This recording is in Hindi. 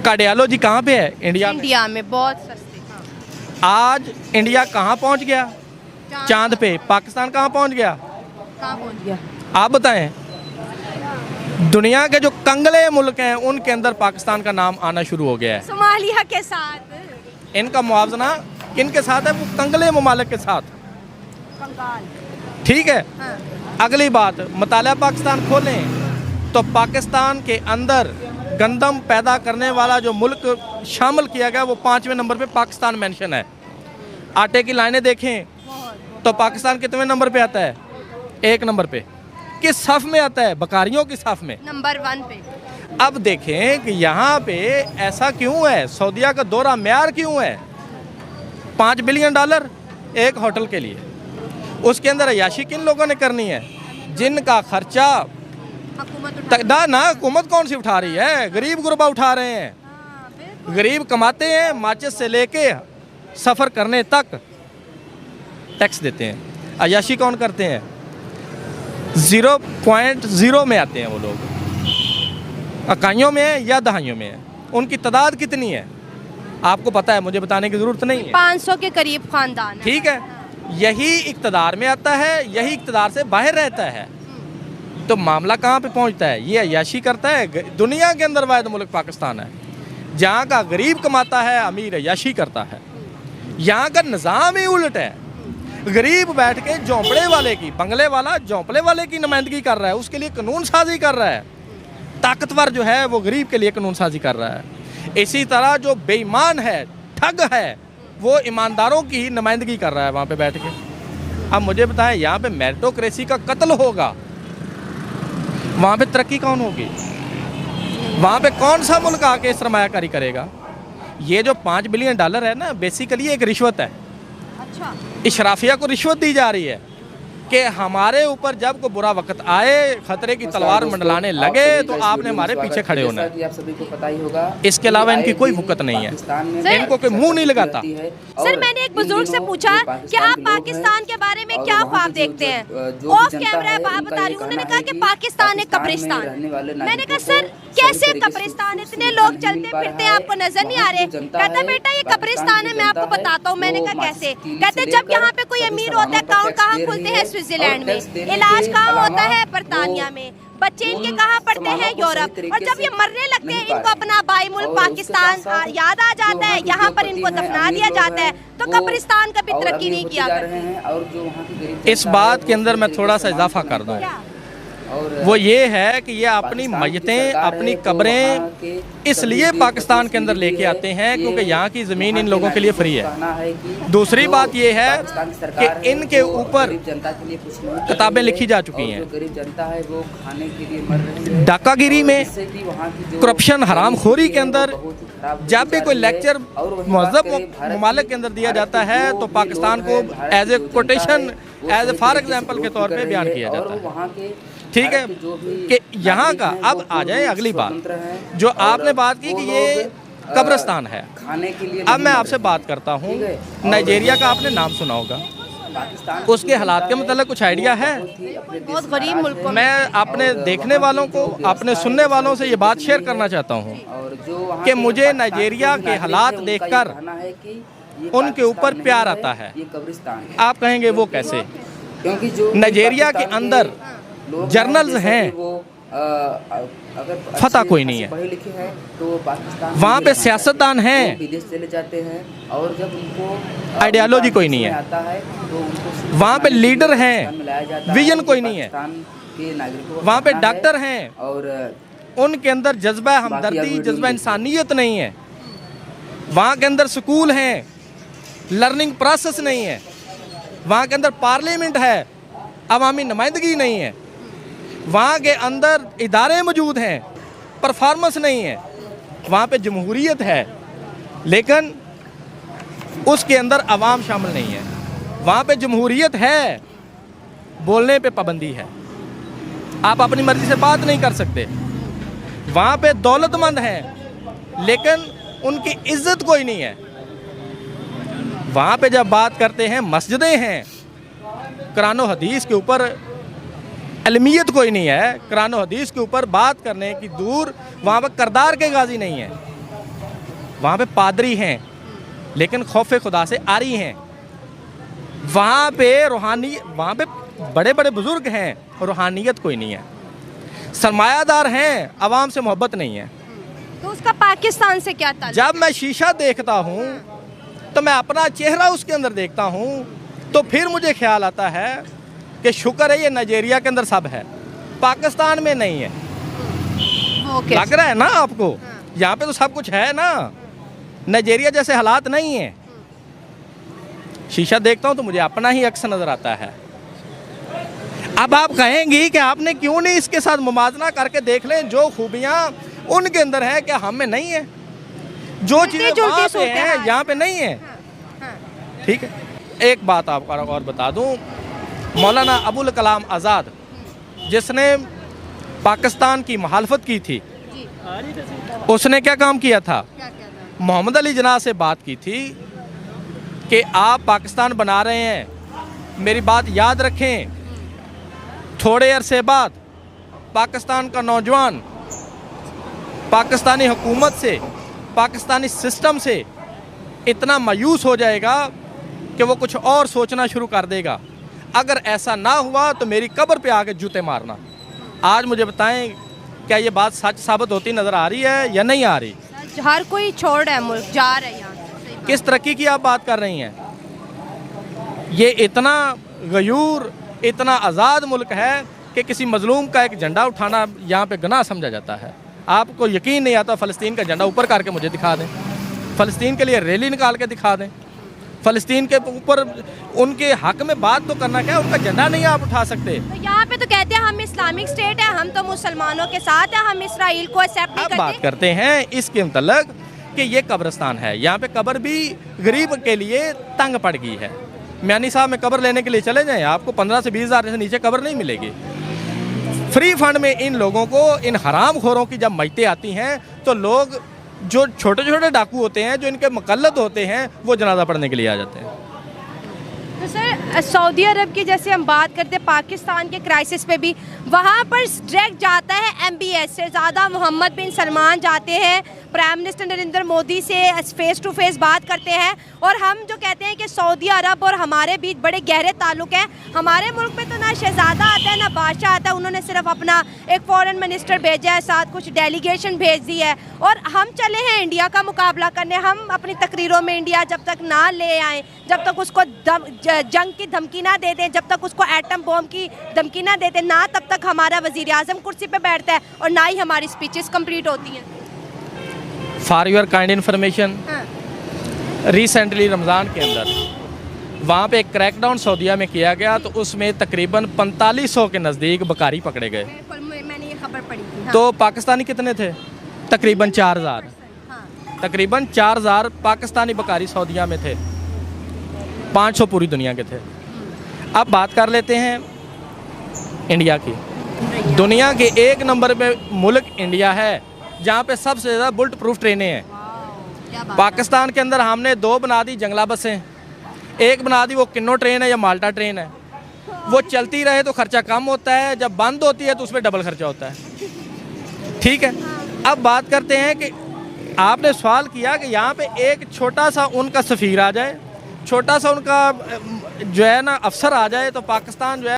कार्डियोलॉजी कहाँ पे है? इंडिया में। इंडिया में बहुत सस्ते। हाँ। आज इंडिया कहाँ पहुँच गया? चांद पे। पाकिस्तान कहाँ पहुँच गया? कहाँ पहुँच गया? आप बताएं। दुनिया के जो कंगले मुल्क हैं उनके अंदर पाकिस्तान का नाम आना शुरू हो गया है। सोमालिया के साथ इनका मुआवजना किनके साथ है? वो कंगले ममालिक के साथ। बंगाल। ठीक है। हाँ। अगली बात, मुतालिया पाकिस्तान खोलें तो पाकिस्तान के अंदर गंदम पैदा करने वाला जो मुल्क शामिल किया गया वो 5वें नंबर पे पाकिस्तान मेंशन है। आटे की लाइनें देखें तो पाकिस्तान कितने नंबर पे आता है? 1 नंबर पे। किस सफ में आता है? बकारियों की सफ में, नंबर 1 पे। अब देखें कि यहाँ पे ऐसा क्यों है? सऊदीया का दौरा म्यार क्यों है? $5 बिलियन एक होटल के लिए। उसके अंदर अय्याशी किन लोगों ने करनी है? जिनका खर्चा ना हुकूमत कौन सी उठा रही है? गरीब गुरबा उठा रहे हैं। गरीब कमाते हैं, माचिस से लेके सफ़र करने तक टैक्स देते हैं। अय्याशी कौन करते हैं? 0.0 में आते हैं वो लोग। इकाइयों में है या दहाइयों में है? उनकी तादाद कितनी है आपको पता है, मुझे बताने की ज़रूरत नहीं है। 500 के करीब खानदान है। ठीक है। यही इक़्तिदार में आता है, यही इक़्तिदार से बाहर रहता है, तो मामला कहाँ पे पहुँचता है? ये अय्याशी करता है। दुनिया के अंदर वाहिद मुल्क पाकिस्तान है जहाँ का गरीब कमाता है, अमीर अय्याशी करता है। यहाँ का निज़ाम ही उल्ट है। गरीब बैठ के झोंपड़े वाले की, बंगले वाला झोंपड़े वाले की नुमाइंदगी कर रहा है, उसके लिए कानून साजी कर रहा है। ताकतवर जो है वो गरीब के लिए कानून साजी कर रहा है। इसी तरह जो बेईमान है, ठग है, वो ईमानदारों की नुमाइंदगी कर रहा है वहाँ पे बैठ के। अब मुझे बताएं, यहाँ पे मेरिटोक्रेसी का कत्ल होगा, वहाँ पे तरक्की कौन होगी? वहाँ पे कौन सा मुल्क आके सरमायाकारी करेगा? ये जो $5 बिलियन है ना, बेसिकली एक रिश्वत है। अच्छा। इशराफिया को रिश्वत दी जा रही है कि हमारे ऊपर जब कोई बुरा वक्त आए, खतरे की तलवार मंडलाने लगे तो आपने हमारे पीछे खड़े होना है। आप सभी को पता ही होगा, इसके अलावा इनकी कोई वक़्त नहीं है, इनको कोई मुंह नहीं लगाता। सर, मैंने एक बुजुर्ग से पूछा कि आप पाकिस्तान के बारे में क्या ख्वाब देखते हैं? ऑफ कैमरा बात बता रही हूँ, उन्होंने कहा कि पाकिस्तान एक कब्रिस्तान। मैंने कहा सर कैसे कब्रिस्तान? इतने लोग चलते फिरते आपको नजर नहीं आ रहे? कहता बेटा ये कब्रिस्तान है, मैं आपको बताता हूँ। मैंने कहा कैसे? कहते जब यहाँ पे कोई अमीर होता है, अकाउंट कहाँ खुलते हैं? स्विट्जरलैंड में। इलाज कहाँ होता है? बरतानिया में। बच्चे इनके कहाँ पढ़ते हैं? यूरोप। और जब ये मरने लगते हैं, इनको अपना बाई मुल्क पाकिस्तान याद आ जाता है, यहाँ पर इनको दफना दिया जाता है। तो कब्रिस्तान कभी तरक्की नहीं किया करते। इस बात के अंदर मैं थोड़ा सा इजाफा कर दूँ, वो ये है कि ये अपनी मयतें, अपनी कब्रें इसलिए पाकिस्तान के अंदर लेके आते हैं क्योंकि यहाँ की ज़मीन इन लोगों के लिए फ्री है। दूसरी बात ये है कि इनके ऊपर किताबें लिखी जा चुकी हैं। डाकागिरी में, करप्शन, हरामखोरी के अंदर जब भी कोई लेक्चर महज़ब ममालिक के अंदर दिया जाता है तो पाकिस्तान को as a quotation, as a for example के तौर पर बयान किया जाता है। ठीक है कि यहाँ का। अब आ जाए अगली बात, जो आपने बात की कि ये कब्रिस्तान है। अब मैं आपसे बात करता हूँ, नाइजीरिया का आपने नाम सुना होगा, उसके हालात के मतलब कुछ आइडिया है? बहुत गरीब मुल्क। मैं अपने देखने वालों को, अपने सुनने वालों से ये बात शेयर करना चाहता हूँ कि मुझे नाइजीरिया के हालात देखकर उनके ऊपर प्यार आता है। आप कहेंगे वो कैसे? नाइजीरिया के अंदर जर्नल्स हैं, फतह कोई नहीं है। वहाँ पे सियासतदान हैं, विदेश चले जाते हैं और जब उनको आइडियोलॉजी कोई नहीं है। वहाँ पे लीडर हैं, विजन कोई नहीं है। वहाँ पे डॉक्टर हैं और उनके अंदर जज्बा हमदर्दी, जज्बा इंसानियत नहीं है। वहाँ के अंदर स्कूल हैं, लर्निंग प्रोसेस नहीं है। वहाँ के अंदर पार्लियामेंट है, अवामी नुमाइंदगी नहीं है। वहाँ के अंदर इदारे मौजूद हैं, परफॉर्मेंस नहीं है। वहाँ पे जमहूरियत है लेकिन उसके अंदर अवाम शामिल नहीं है। वहाँ पे जमहूरियत है, बोलने पे पाबंदी है, आप अपनी मर्जी से बात नहीं कर सकते। वहाँ पे दौलतमंद हैं लेकिन उनकी इज्जत कोई नहीं है। वहाँ पे जब बात करते हैं, मस्जिदें हैं, कुरान और हदीस के ऊपर अलमियत कोई नहीं है। कुरान और हदीस के ऊपर बात करने की दूर, वहाँ पर करदार के गाजी नहीं है। वहाँ पे पादरी हैं लेकिन खौफ खुदा से आरी हैं। वहाँ पे वहाँ पे बड़े बड़े बुजुर्ग हैं, रूहानियत कोई नहीं है। सरमायादार हैं, आवाम से मोहब्बत नहीं है। तो उसका पाकिस्तान से क्या ताल्लुक? जब मैं शीशा देखता हूँ तो मैं अपना चेहरा उसके अंदर देखता हूँ, तो फिर मुझे ख्याल आता है कि शुक्र है ये नाइजीरिया के अंदर सब है, पाकिस्तान में नहीं है। ओके। लग रहा है ना आपको? यहाँ पे तो सब कुछ है ना, नाइजीरिया जैसे हालात नहीं है। शीशा देखता हूँ तो मुझे अपना ही अक्स नजर आता है। अब आप कहेंगी कि आपने क्यों नहीं इसके साथ मुमाजना करके देख लें, जो खूबियाँ उनके अंदर है क्या हम में नहीं है, जो चीज़ें वहाँ पे हैं यहाँ पे नहीं है। ठीक है, एक बात आपको और बता दूँ, मौलाना अबुल कलाम आज़ाद जिसने पाकिस्तान की मुखालफत की थी, उसने क्या काम किया था? मोहम्मद अली जिन्ना से बात की थी कि आप पाकिस्तान बना रहे हैं, मेरी बात याद रखें, थोड़े अरसे बाद पाकिस्तान का नौजवान पाकिस्तानी हुकूमत से, पाकिस्तानी सिस्टम से इतना मायूस हो जाएगा कि वो कुछ और सोचना शुरू कर देगा। अगर ऐसा ना हुआ तो मेरी कब्र पे आके जूते मारना। आज मुझे बताएं, क्या ये बात सच साबित होती नज़र आ रही है या नहीं आ रही? हर कोई छोड़ रहा है मुल्क, जा रहा है यहाँ से। किस तरक्की की आप बात कर रही हैं? ये इतना गयूर, इतना आज़ाद मुल्क है कि किसी मजलूम का एक झंडा उठाना यहाँ पे गुनाह समझा जाता है। आपको यकीन नहीं आता, फ़लस्तीन का झंडा ऊपर करके मुझे दिखा दें, फ़लस्तीन के लिए रैली निकाल के दिखा दें, फ़लस्तीन के ऊपर उनके हक में बात तो करना क्या, उनका झंडा नहीं आप उठा सकते। तो यहाँ पे तो कहते हैं हम इस्लामिक स्टेट है, हम तो मुसलमानों के साथ हैं, हम इसराइल को एक्सेप्ट नहीं अब करते। बात करते हैं इसके मतलब कि ये कब्रिस्तान है, यहाँ पे कब्र भी गरीब के लिए तंग पड़ गई है। म्यानी साहब में कब्र लेने के लिए चले जाएं, आपको 15 से 20 हज़ार से नीचे कब्र नहीं मिलेगी। फ्री फंड में इन लोगों को, इन हराम खोरों की जब मईतें आती हैं तो लोग जो छोटे छोटे डाकू होते हैं, जो इनके मुकल्लद होते हैं, वो जनाजा पढ़ने के लिए आ जाते हैं। तो सर, सऊदी अरब की जैसे हम बात करते हैं पाकिस्तान के क्राइसिस पे भी, वहाँ पर डायरेक्ट जाता है MBS से ज़्यादा मोहम्मद बिन सलमान जाते हैं, प्राइम मिनिस्टर नरेंद्र मोदी से फेस टू फेस बात करते हैं। और हम जो कहते हैं कि सऊदी अरब और हमारे बीच बड़े गहरे ताल्लुक हैं, हमारे मुल्क में तो ना शहजादा आता है ना बादशाह आता है, उन्होंने सिर्फ अपना एक फॉरेन मिनिस्टर भेजा है, साथ कुछ डेलीगेशन भेज दी है। और हम चले हैं इंडिया का मुकाबला करने, हम अपनी तकरीरों में इंडिया जब तक ना ले आएँ, जब तक उसको जंग की धमकी ना दे दें, जब तक उसको एटम बॉम्ब की धमकी ना देते ना, तब तक हमारा वज़ीर आज़म कुर्सी पे बैठता है और ना ही हमारी स्पीचेस कंप्लीट होती हैं। For your kind information, recently Ramzan के अंदर वहाँ पे एक क्रैकडाउन सऊदीया में किया गया, तो उसमें तकरीबन 4500 के नज़दीक बकारी पकड़े गए। मैंने ये खबर पढ़ी थी। तो पाकिस्तानी कितने थे? तकरीबन 4000। तकरीबन 4000 पाकिस्तानी बकारी सऊदीया में थे, 500 पूरी दुनिया के थे। अब बात कर लेते हैं इंडिया की। दुनिया के 1 नंबर पे मुल्क इंडिया है, जहाँ पे सबसे ज़्यादा बुलेट प्रूफ ट्रेनें हैं। पाकिस्तान के अंदर हमने 2 बना दी जंगला बसें, 1 बना दी वो किन्नो ट्रेन है या माल्टा ट्रेन है। वो चलती रहे तो खर्चा कम होता है, जब बंद होती है तो उसमें डबल खर्चा होता है। ठीक है, अब बात करते हैं कि आपने सवाल किया कि यहाँ पे एक छोटा सा उनका सफ़ीर आ जाए, छोटा सा उनका जो है ना अफसर आ जाए, तो पाकिस्तान जो है